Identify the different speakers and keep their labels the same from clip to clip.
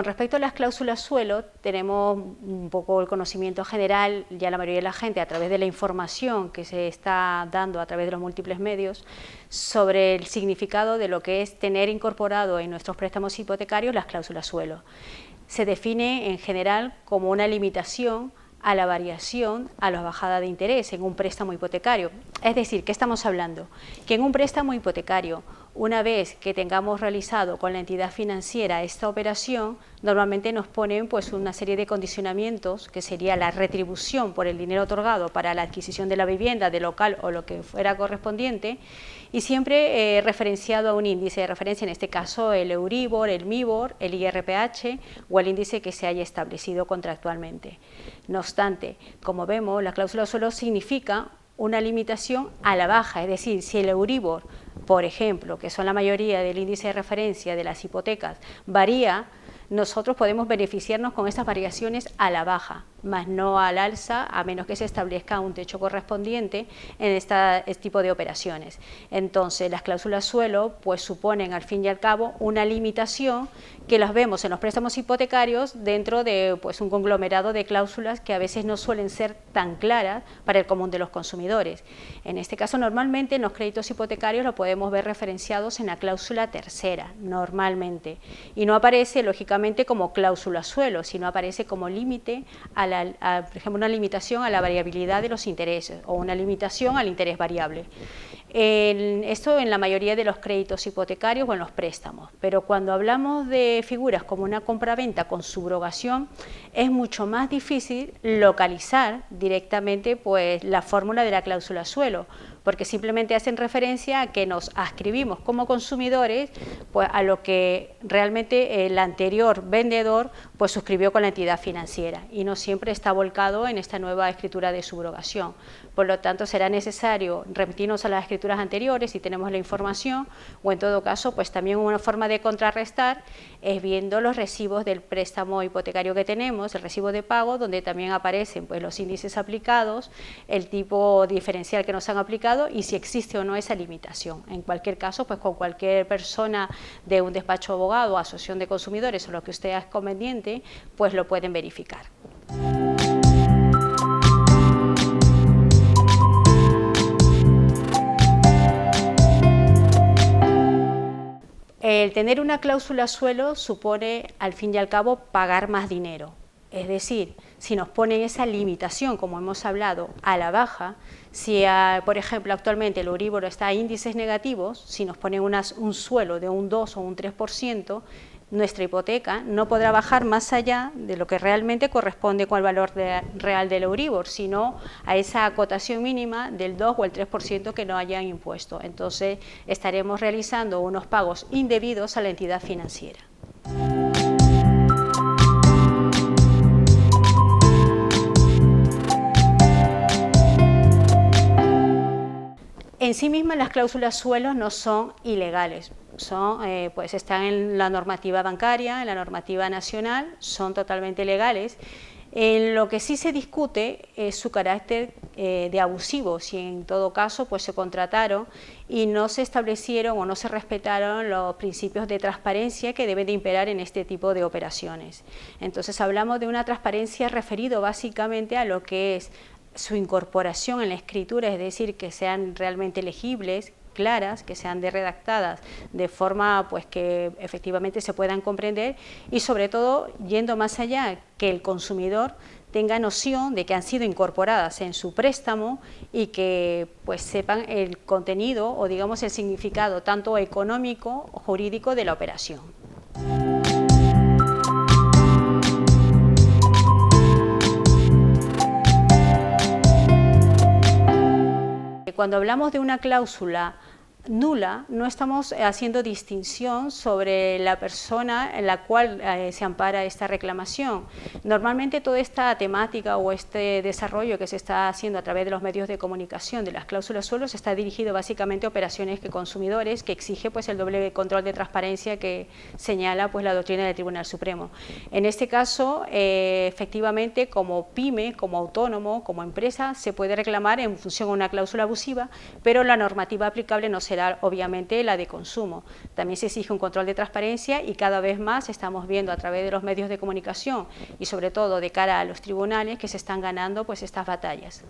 Speaker 1: Con respecto a las cláusulas suelo, tenemos un poco el conocimiento general, ya la mayoría de la gente, a través de la información que se está dando a través de los múltiples medios, sobre el significado de lo que es tener incorporado en nuestros préstamos hipotecarios las cláusulas suelo. Se define en general como una limitación a la variación, a la bajada de interés en un préstamo hipotecario. Es decir, ¿qué estamos hablando? Que en un préstamo hipotecario, una vez que tengamos realizado con la entidad financiera esta operación, normalmente nos ponen pues una serie de condicionamientos, que sería la retribución por el dinero otorgado para la adquisición de la vivienda, del local o lo que fuera correspondiente, y siempre referenciado a un índice de referencia, en este caso el Euribor, el MIBOR, el IRPH o el índice que se haya establecido contractualmente. No obstante, como vemos, la cláusula suelo significa una limitación a la baja, es decir, si el Euribor, por ejemplo, que son la mayoría del índice de referencia de las hipotecas, varía, nosotros podemos beneficiarnos con estas variaciones a la baja, más no al alza, a menos que se establezca un techo correspondiente en este tipo de operaciones. Entonces, las cláusulas suelo pues suponen al fin y al cabo una limitación que las vemos en los préstamos hipotecarios dentro de pues un conglomerado de cláusulas que a veces no suelen ser tan claras para el común de los consumidores. En este caso, normalmente en los créditos hipotecarios lo podemos ver referenciados en la cláusula tercera, normalmente, y no aparece lógicamente como cláusula suelo, sino aparece como límite a por ejemplo, una limitación a la variabilidad de los intereses o una limitación al interés variable. Esto en la mayoría de los créditos hipotecarios o en los préstamos, pero cuando hablamos de figuras como una compraventa con subrogación, es mucho más difícil localizar directamente pues, la fórmula de la cláusula suelo, porque simplemente hacen referencia a que nos adscribimos como consumidores pues, a lo que realmente el anterior vendedor pues, suscribió con la entidad financiera y no siempre está volcado en esta nueva escritura de subrogación. Por lo tanto, será necesario remitirnos a las escrituras anteriores si tenemos la información, o en todo caso, pues también una forma de contrarrestar es viendo los recibos del préstamo hipotecario que tenemos, el recibo de pago, donde también aparecen pues, los índices aplicados, el tipo diferencial que nos han aplicado y si existe o no esa limitación. En cualquier caso, pues con cualquier persona de un despacho abogado, asociación de consumidores o lo que usted es conveniente, pues lo pueden verificar. El tener una cláusula suelo supone, al fin y al cabo, pagar más dinero. Es decir, si nos ponen esa limitación, como hemos hablado, a la baja, si por ejemplo actualmente el Euribor está a índices negativos, si nos ponen un suelo de un 2 o un 3%, nuestra hipoteca no podrá bajar más allá de lo que realmente corresponde con el valor real del Euribor, sino a esa acotación mínima del 2 o el 3% que no hayan impuesto. Entonces estaremos realizando unos pagos indebidos a la entidad financiera. En sí mismas las cláusulas suelo no son ilegales, pues están en la normativa bancaria, en la normativa nacional, son totalmente legales. En lo que sí se discute es su carácter de abusivo, si en todo caso pues se contrataron y no se establecieron o no se respetaron los principios de transparencia que deben de imperar en este tipo de operaciones. Entonces hablamos de una transparencia referido básicamente a lo que es su incorporación en la escritura, es decir, que sean realmente legibles, claras, que sean redactadas de forma pues que efectivamente se puedan comprender y sobre todo yendo más allá, que el consumidor tenga noción de que han sido incorporadas en su préstamo y que pues sepan el contenido o digamos el significado tanto económico o jurídico de la operación. Cuando hablamos de una cláusula nula, no estamos haciendo distinción sobre la persona en la cual se ampara esta reclamación. Normalmente toda esta temática o este desarrollo que se está haciendo a través de los medios de comunicación de las cláusulas suelo está dirigido básicamente a operaciones que consumidores, que exige pues el doble control de transparencia que señala pues la doctrina del Tribunal Supremo. En este caso, efectivamente, como pyme, como autónomo, como empresa, se puede reclamar en función a una cláusula abusiva, pero la normativa aplicable no se será obviamente la de consumo. También se exige un control de transparencia y cada vez más estamos viendo a través de los medios de comunicación y sobre todo de cara a los tribunales que se están ganando pues estas batallas.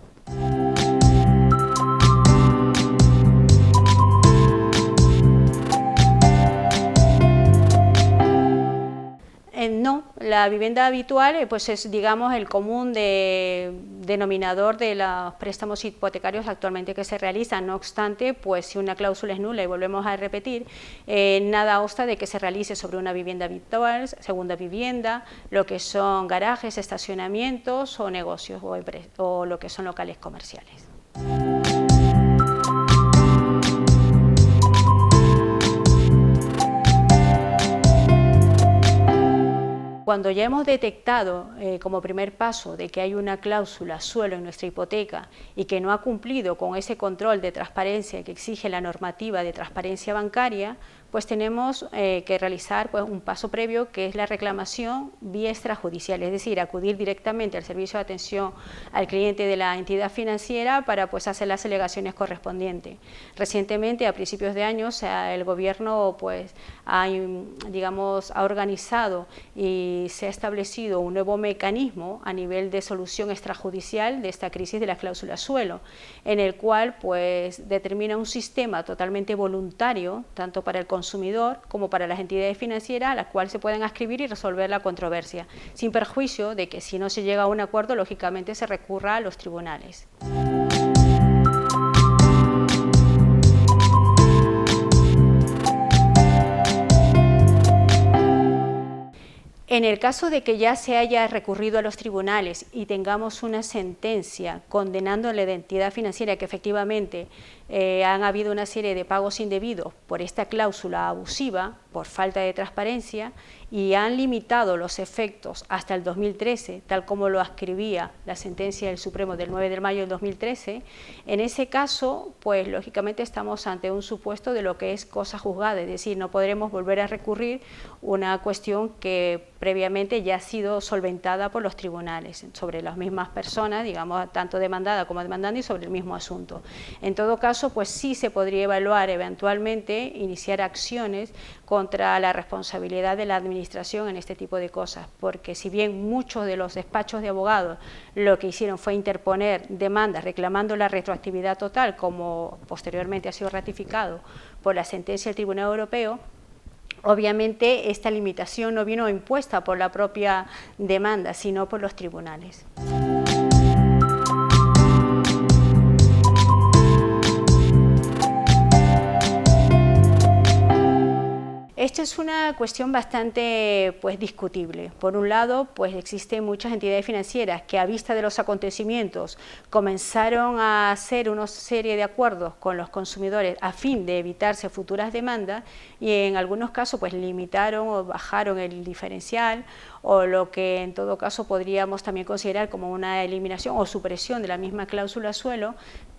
Speaker 1: No, la vivienda habitual pues es, digamos, el común denominador de los préstamos hipotecarios actualmente que se realizan. No obstante, pues si una cláusula es nula, y volvemos a repetir, nada obsta de que se realice sobre una vivienda habitual, segunda vivienda, lo que son garajes, estacionamientos o negocios o lo que son locales comerciales. Cuando ya hemos detectado como primer paso de que hay una cláusula suelo en nuestra hipoteca y que no ha cumplido con ese control de transparencia que exige la normativa de transparencia bancaria, pues tenemos que realizar pues, un paso previo que es la reclamación vía extrajudicial, es decir, acudir directamente al servicio de atención al cliente de la entidad financiera para pues, hacer las alegaciones correspondientes. Recientemente, a principios de año, el gobierno pues, ha organizado y se ha establecido un nuevo mecanismo a nivel de solución extrajudicial de esta crisis de la cláusula suelo, en el cual pues, determina un sistema totalmente voluntario, tanto para el consumidor como para las entidades financieras, a las cuales se pueden adscribir y resolver la controversia, sin perjuicio de que si no se llega a un acuerdo, lógicamente se recurra a los tribunales. En el caso de que ya se haya recurrido a los tribunales y tengamos una sentencia condenando a la entidad financiera que efectivamente han habido una serie de pagos indebidos por esta cláusula abusiva, por falta de transparencia, y han limitado los efectos hasta el 2013, tal como lo ascribía la sentencia del Supremo del 9 de mayo del 2013, en ese caso, pues lógicamente estamos ante un supuesto de lo que es cosa juzgada, es decir, no podremos volver a recurrir una cuestión que previamente ya ha sido solventada por los tribunales sobre las mismas personas, digamos, tanto demandada como demandante y sobre el mismo asunto. En todo caso, pues sí se podría evaluar eventualmente iniciar acciones contra la responsabilidad de la administración en este tipo de cosas, porque si bien muchos de los despachos de abogados lo que hicieron fue interponer demandas reclamando la retroactividad total, como posteriormente ha sido ratificado por la sentencia del Tribunal Europeo, obviamente esta limitación no vino impuesta por la propia demanda, sino por los tribunales. Esta es una cuestión bastante discutible. Por un lado, pues existen muchas entidades financieras que a vista de los acontecimientos comenzaron a hacer una serie de acuerdos con los consumidores a fin de evitarse futuras demandas y en algunos casos pues limitaron o bajaron el diferencial o lo que en todo caso podríamos también considerar como una eliminación o supresión de la misma cláusula suelo,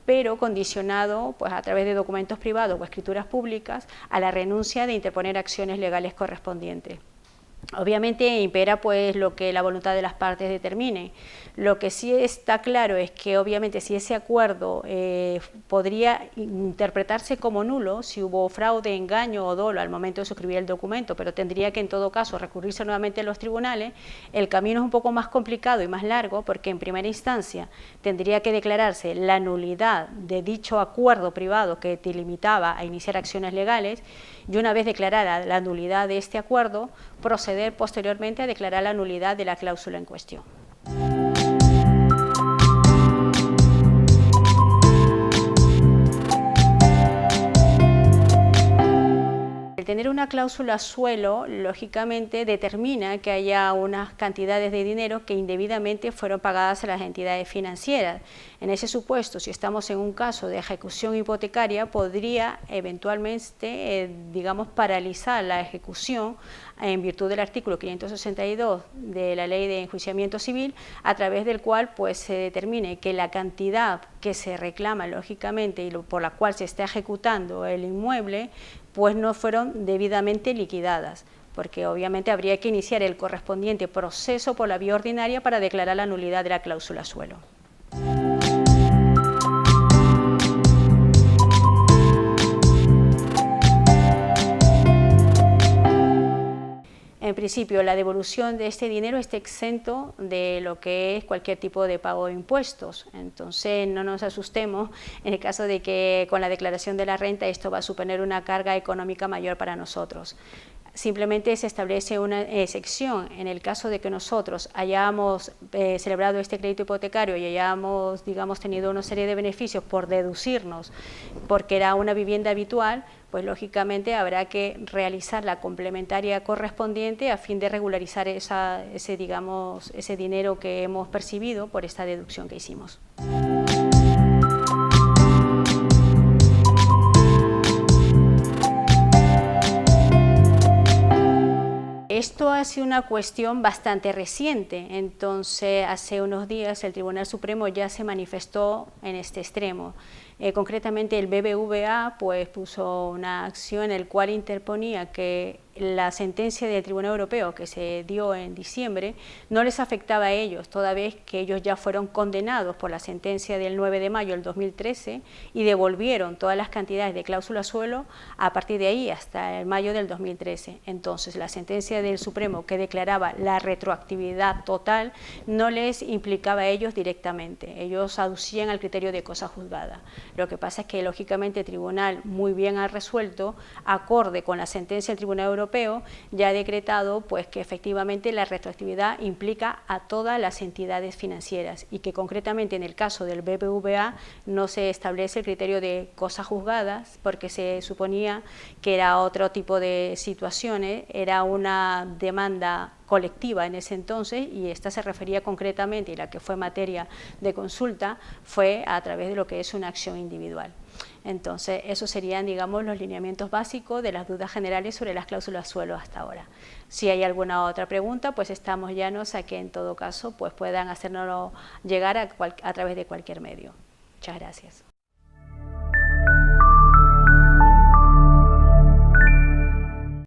Speaker 1: pero condicionado pues, a través de documentos privados o escrituras públicas a la renuncia de interponer acciones legales correspondientes. Obviamente impera pues lo que la voluntad de las partes determine. Lo que sí está claro es que obviamente si ese acuerdo podría interpretarse como nulo si hubo fraude, engaño o dolo al momento de suscribir el documento, pero tendría que en todo caso recurrirse nuevamente a los tribunales, el camino es un poco más complicado y más largo porque en primera instancia tendría que declararse la nulidad de dicho acuerdo privado que te limitaba a iniciar acciones legales y una vez declarada la nulidad de este acuerdo, proceder posteriormente a declarar la nulidad de la cláusula en cuestión. El tener una cláusula suelo, lógicamente, determina que haya unas cantidades de dinero que indebidamente fueron pagadas a las entidades financieras. En ese supuesto, si estamos en un caso de ejecución hipotecaria, podría eventualmente, paralizar la ejecución en virtud del artículo 562 de la Ley de Enjuiciamiento Civil, a través del cual pues, se determine que la cantidad que se reclama, lógicamente, y por la cual se está ejecutando el inmueble, pues no fueron debidamente liquidadas, porque obviamente habría que iniciar el correspondiente proceso por la vía ordinaria para declarar la nulidad de la cláusula suelo. en principio, la devolución de este dinero está exento de lo que es cualquier tipo de pago de impuestos. Entonces, no nos asustemos en el caso de que con la declaración de la renta esto va a suponer una carga económica mayor para nosotros. Simplemente se establece una excepción en el caso de que nosotros hayamos celebrado este crédito hipotecario y hayamos, digamos, tenido una serie de beneficios por deducirnos porque era una vivienda habitual, pues lógicamente habrá que realizar la complementaria correspondiente a fin de regularizar ese dinero que hemos percibido por esta deducción que hicimos. Esto ha sido una cuestión bastante reciente, entonces hace unos días el Tribunal Supremo ya se manifestó en este extremo. Concretamente el BBVA pues puso una acción en la cual interponía que la sentencia del Tribunal Europeo que se dio en diciembre no les afectaba a ellos, toda vez que ellos ya fueron condenados por la sentencia del 9 de mayo del 2013 y devolvieron todas las cantidades de cláusula suelo a partir de ahí hasta el mayo del 2013. Entonces la sentencia del Supremo que declaraba la retroactividad total no les implicaba a ellos directamente, ellos aducían al criterio de cosa juzgada. Lo que pasa es que lógicamente el tribunal muy bien ha resuelto, acorde con la sentencia del Tribunal Europeo, ya ha decretado pues que efectivamente la retroactividad implica a todas las entidades financieras y que concretamente en el caso del BBVA no se establece el criterio de cosas juzgadas porque se suponía que era otro tipo de situaciones, era una demanda colectiva en ese entonces y esta se refería concretamente, y la que fue materia de consulta fue a través de lo que es una acción individual. Entonces, esos serían, digamos, los lineamientos básicos de las dudas generales sobre las cláusulas suelo hasta ahora. Si hay alguna otra pregunta, pues estamos llanos a que en todo caso pues puedan hacérnoslo llegar a través de cualquier medio. Muchas gracias.